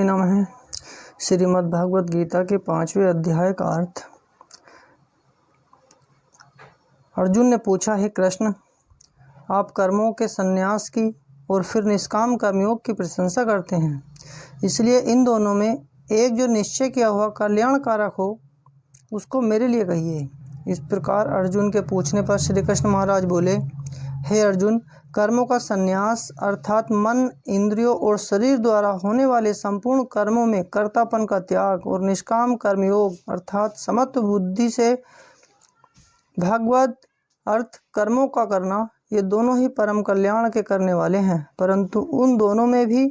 श्री नमः। श्रीमद् भागवत गीता के 5वें अध्याय का अर्थ। अर्जुन ने पूछा, हे कृष्ण, आप कर्मों के संन्यास की और फिर निष्काम कर्मयोग की प्रशंसा करते हैं, इसलिए इन दोनों में एक जो निश्चय किया हुआ कल्याणकारक हो उसको मेरे लिए कहिए। इस प्रकार अर्जुन के पूछने पर श्री कृष्ण महाराज बोले, हे अर्जुन, कर्मों का संन्यास अर्थात मन, इंद्रियों और शरीर द्वारा होने वाले संपूर्ण कर्मों में कर्तापन का त्याग और निष्काम कर्मयोग अर्थात समत्व बुद्धि से भगवत अर्थ कर्मों का करना, ये दोनों ही परम कल्याण के करने वाले हैं। परंतु उन दोनों में भी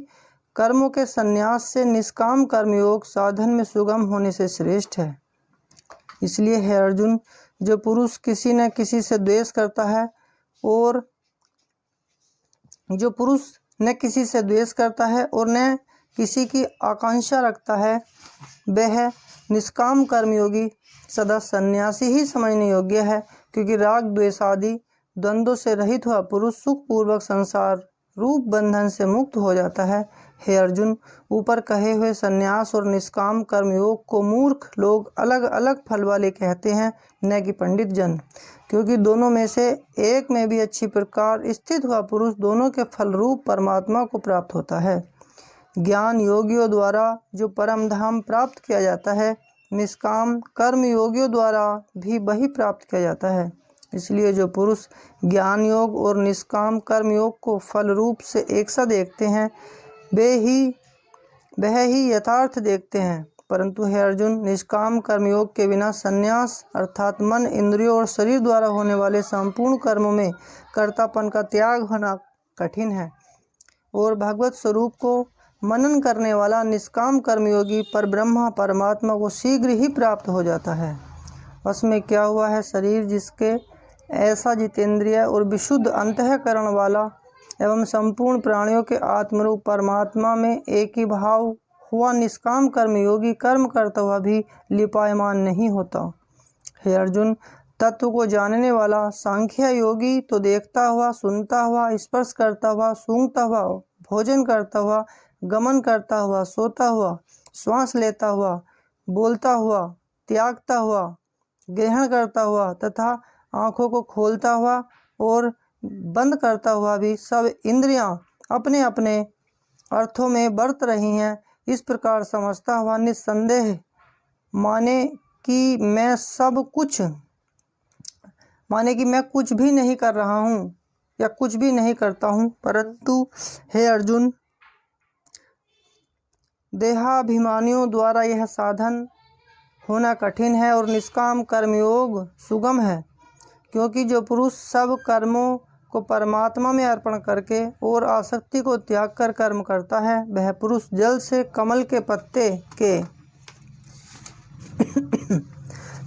कर्मों के संन्यास से निष्काम कर्मयोग साधन में सुगम होने से श्रेष्ठ है। इसलिए है अर्जुन, जो पुरुष किसी न किसी से द्वेष करता है और न किसी की आकांक्षा रखता है, वह निष्काम कर्मयोगी सदा सन्यासी ही समझने योग्य है, क्योंकि राग द्वेष आदि द्वंद्वों से रहित हुआ पुरुष सुखपूर्वक संसार रूप बंधन से मुक्त हो जाता है। हे अर्जुन, ऊपर कहे हुए संन्यास और निष्काम कर्मयोग को मूर्ख लोग अलग अलग फल वाले कहते हैं, न कि पंडित जन, क्योंकि दोनों में से एक में भी अच्छी प्रकार स्थित हुआ पुरुष दोनों के फल रूप परमात्मा को प्राप्त होता है। ज्ञान योगियों द्वारा जो परम धाम प्राप्त किया जाता है, निष्काम कर्म योगियों द्वारा भी वही प्राप्त किया जाता है। इसलिए जो पुरुष ज्ञान योग और निष्काम कर्म योग को फल रूप से एक सा देखते हैं, वह ही यथार्थ देखते हैं। परंतु हे अर्जुन, निष्काम कर्मयोग के बिना संन्यास अर्थात मन, इंद्रियों और शरीर द्वारा होने वाले संपूर्ण कर्मों में कर्तापन का त्याग होना कठिन है, और भगवत स्वरूप को मनन करने वाला निष्काम कर्मयोगी पर ब्रह्मा परमात्मा को शीघ्र ही प्राप्त हो जाता है। उसमें क्या हुआ है, शरीर जिसके ऐसा जितेंद्रिय और विशुद्ध अंतःकरण वाला एवं संपूर्ण प्राणियों के आत्मरूप परमात्मा में एक ही भाव हुआ निष्काम कर्मयोगी कर्म करता हुआ भी लिपायमान नहीं होता। हे अर्जुन, तत्व को जानने वाला सांख्य योगी तो देखता हुआ, सुनता हुआ, स्पर्श करता हुआ, सूंघता हुआ, भोजन करता हुआ, गमन करता हुआ, सोता हुआ, श्वास लेता हुआ, बोलता हुआ, त्यागता हुआ, ग्रहण करता हुआ तथा आँखों को खोलता हुआ और बंद करता हुआ भी सब इंद्रियां अपने अपने अर्थों में बरत रही हैं, इस प्रकार समझता हुआ निस्संदेह माने कि मैं कुछ भी नहीं कर रहा हूँ या कुछ भी नहीं करता हूँ। परंतु हे अर्जुन, देहाभिमानियों द्वारा यह साधन होना कठिन है और निष्काम कर्मयोग सुगम है, क्योंकि जो पुरुष सब कर्मों को परमात्मा में अर्पण करके और आसक्ति को त्याग कर कर्म करता है, वह पुरुष जल से कमल के पत्ते के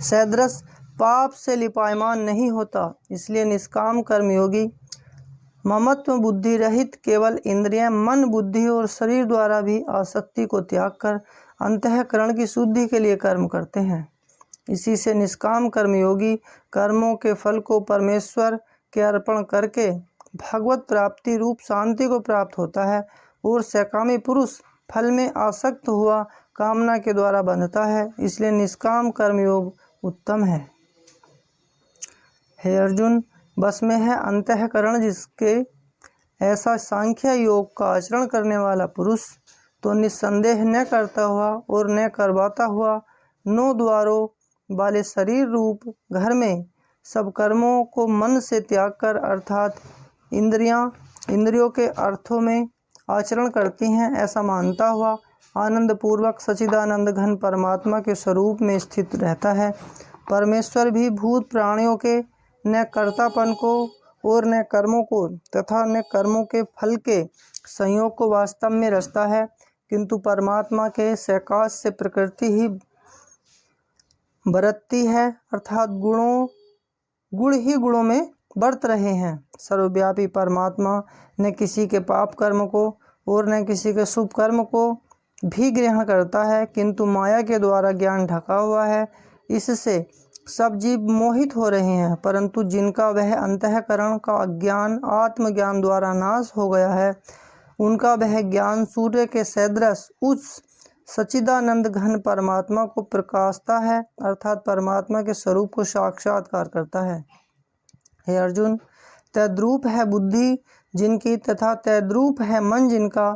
सदृश पाप से लिपायमान नहीं होता। इसलिए निष्काम कर्मयोगी ममत्व बुद्धि रहित केवल इंद्रिय, मन, बुद्धि और शरीर द्वारा भी आसक्ति को त्याग कर अंतःकरण की शुद्धि के लिए कर्म करते हैं। इसी से निष्काम कर्मयोगी कर्मों के फल को परमेश्वर के अर्पण करके भगवत प्राप्ति रूप शांति को प्राप्त होता है, और सकामी पुरुष फल में आसक्त हुआ कामना के द्वारा बंधता है। इसलिए निष्काम कर्मयोग उत्तम है। हे अर्जुन, बस में है अंतःकरण जिसके ऐसा सांख्य योग का आचरण करने वाला पुरुष तो निस्संदेह न करता हुआ और न करवाता हुआ 9 द्वारों वाले शरीर रूप घर में सब कर्मों को मन से त्याग कर अर्थात इंद्रियों के अर्थों में आचरण करती हैं, ऐसा मानता हुआ आनंद पूर्वक सच्चिदानंद घन परमात्मा के स्वरूप में स्थित रहता है। परमेश्वर भी भूत प्राणियों के न कर्तापन को और न कर्मों को तथा न कर्मों के फल के संयोग को वास्तव में रचता है, किंतु परमात्मा के सकाश से प्रकृति ही बरतती है, अर्थात गुण ही गुणों में बरत रहे हैं। सर्वव्यापी परमात्मा न किसी के पाप कर्म को और न किसी के शुभ कर्म को भी ग्रहण करता है, किंतु माया के द्वारा ज्ञान ढका हुआ है, इससे सब जीव मोहित हो रहे हैं। परंतु जिनका वह अंतःकरण का अज्ञान आत्मज्ञान द्वारा नाश हो गया है, उनका वह ज्ञान सूर्य के सदृश उस सच्चिदानंद घन परमात्मा को प्रकाशता है, अर्थात परमात्मा के स्वरूप को साक्षात्कार करता है। हे अर्जुन, तद्रूप है बुद्धि जिनकी तथा तद्रूप है मन जिनका,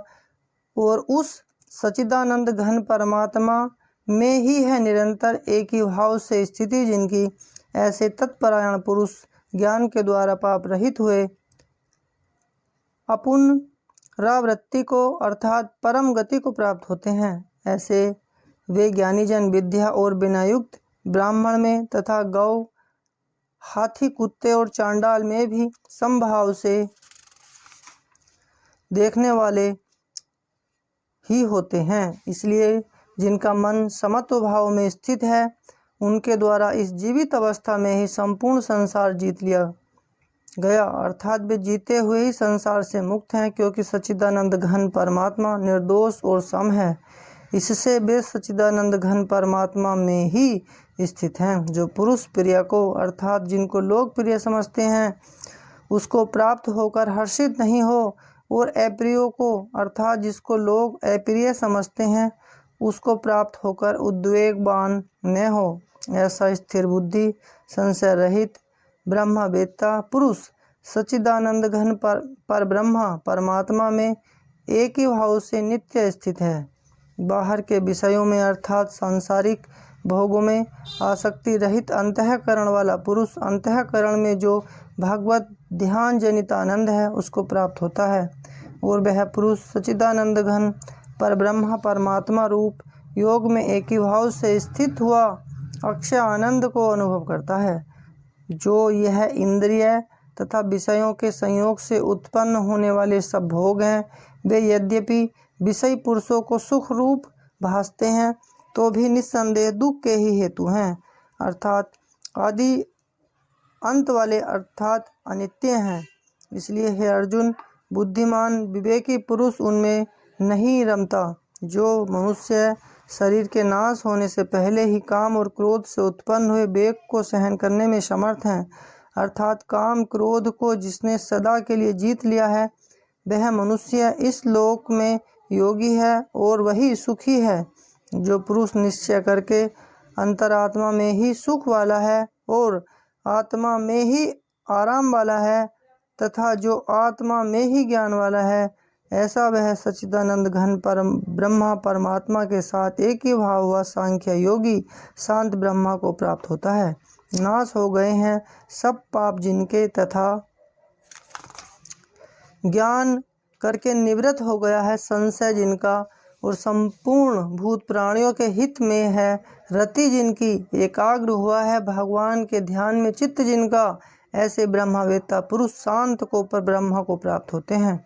और उस सच्चिदानंद घन परमात्मा में ही है निरंतर एक ही भाव से स्थिति जिनकी। ऐसे तत्परायण पुरुष ज्ञान के द्वारा पाप रहित हुए अपुनरावृत्ति को अर्थात परम गति को प्राप्त होते हैं। ऐसे वे ज्ञानी जन विद्या और विनयुक्त ब्राह्मण में तथा गौ, हाथी, कुत्ते और चांडाल में भी समभाव से देखने वाले ही होते हैं। इसलिए जिनका मन समत्व भाव में स्थित है, उनके द्वारा इस जीवित अवस्था में ही संपूर्ण संसार जीत लिया गया, अर्थात वे जीते हुए ही संसार से मुक्त हैं, क्योंकि सच्चिदानंद घन परमात्मा निर्दोष और सम है। इससे वे सच्चिदानंद घन परमात्मा में ही स्थित हैं। जो पुरुष प्रिय को अर्थात जिनको लोग प्रिय समझते हैं उसको प्राप्त होकर हर्षित नहीं हो, और अप्रियो को अर्थात जिसको लोग अप्रिय समझते हैं उसको प्राप्त होकर उद्वेगवान न हो, ऐसा स्थिर बुद्धि संशय रहित ब्रह्मवेत्ता पुरुष सच्चिदानंद घन पर ब्रह्मा परमात्मा में एक ही भाव से नित्य स्थित है। बाहर के विषयों में अर्थात सांसारिक भोगों में आसक्ति रहित अंतःकरण वाला पुरुष अंतःकरण में जो भगवत ध्यान जनित आनंद है उसको प्राप्त होता है, और वह पुरुष सच्चिदानंद घन पर ब्रह्मा परमात्मा रूप योग में एक ही भाव से स्थित हुआ अक्षय आनंद को अनुभव करता है। जो यह इंद्रिय तथा विषयों के संयोग से उत्पन्न होने वाले सब भोग हैं, वे यद्यपि विषय पुरुषों को सुख रूप भासते हैं तो भी निस्संदेह दुख के ही हेतु हैं, अर्थात आदि अंत वाले अर्थात अनित्य हैं। इसलिए हे अर्जुन, बुद्धिमान विवेकी पुरुष उनमें नहीं रमता। जो मनुष्य शरीर के नाश होने से पहले ही काम और क्रोध से उत्पन्न हुए वेग को सहन करने में समर्थ हैं, अर्थात काम क्रोध को जिसने सदा के लिए जीत लिया है, वह मनुष्य इस लोक में योगी है और वही सुखी है। जो पुरुष निश्चय करके अंतरात्मा में ही सुख वाला है और आत्मा में ही आराम वाला है तथा जो आत्मा में ही ज्ञान वाला है, ऐसा वह सच्चिदानंद घन परम ब्रह्मा परमात्मा के साथ एक ही भाव हुआ सांख्य योगी शांत ब्रह्मा को प्राप्त होता है। नाश हो गए हैं सब पाप जिनके तथा ज्ञान करके निवृत्त हो गया है संशय जिनका, और संपूर्ण भूत प्राणियों के हित में है रति जिनकी, एकाग्र हुआ है भगवान के ध्यान में चित्त जिनका, ऐसे ब्रह्मवेत्ता पुरुष शांत को पर ब्रह्मा को प्राप्त होते हैं।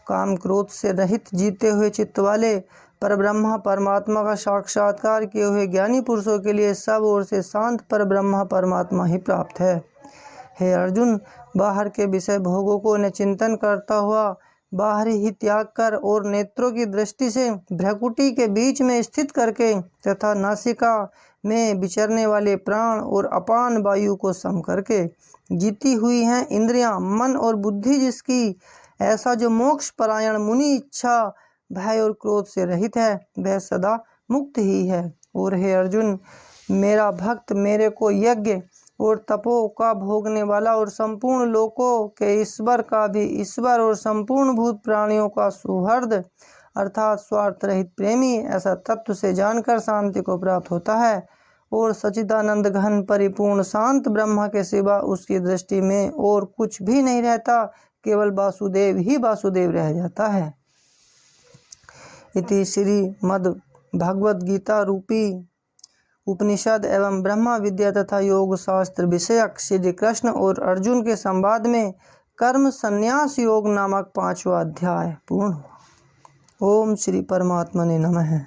काम क्रोध से रहित जीते हुए चित्त वाले पर ब्रह्मा परमात्मा का साक्षात्कार किए हुए ज्ञानी पुरुषों के लिए सब ओर से शांत पर ब्रह्मा परमात्मा ही प्राप्त है। हे अर्जुन, बाहर के विषय भोगों को न चिंतन करता हुआ बाहरी ही त्याग कर और नेत्रों की दृष्टि से भ्रकुटी के बीच में स्थित करके तथा नासिका में विचरने वाले प्राण और अपान वायु को सम करके जीती हुई हैं इंद्रियां, मन और बुद्धि जिसकी, ऐसा जो मोक्ष परायण मुनि इच्छा भय और क्रोध से रहित है, वह सदा मुक्त ही है। और हे अर्जुन, मेरा भक्त मेरे को यज्ञ और तपो का भोगने वाला और संपूर्ण लोकों के ईश्वर का भी ईश्वर और संपूर्ण भूत प्राणियों का सुहृद अर्थात स्वार्थ रहित प्रेमी, ऐसा तत्व से जानकर शांति को प्राप्त होता है, और सच्चिदानंद घन परिपूर्ण शांत ब्रह्मा के सिवा उसकी दृष्टि में और कुछ भी नहीं रहता, केवल वासुदेव ही वासुदेव रह जाता है। इति श्री मद् भगवद गीता रूपी उपनिषद एवं ब्रह्मा विद्या तथा योग शास्त्र विषयक श्री कृष्ण और अर्जुन के संवाद में कर्म संन्यास योग नामक 5वां अध्याय पूर्ण हुआ। ओम श्री परमात्मने नमः।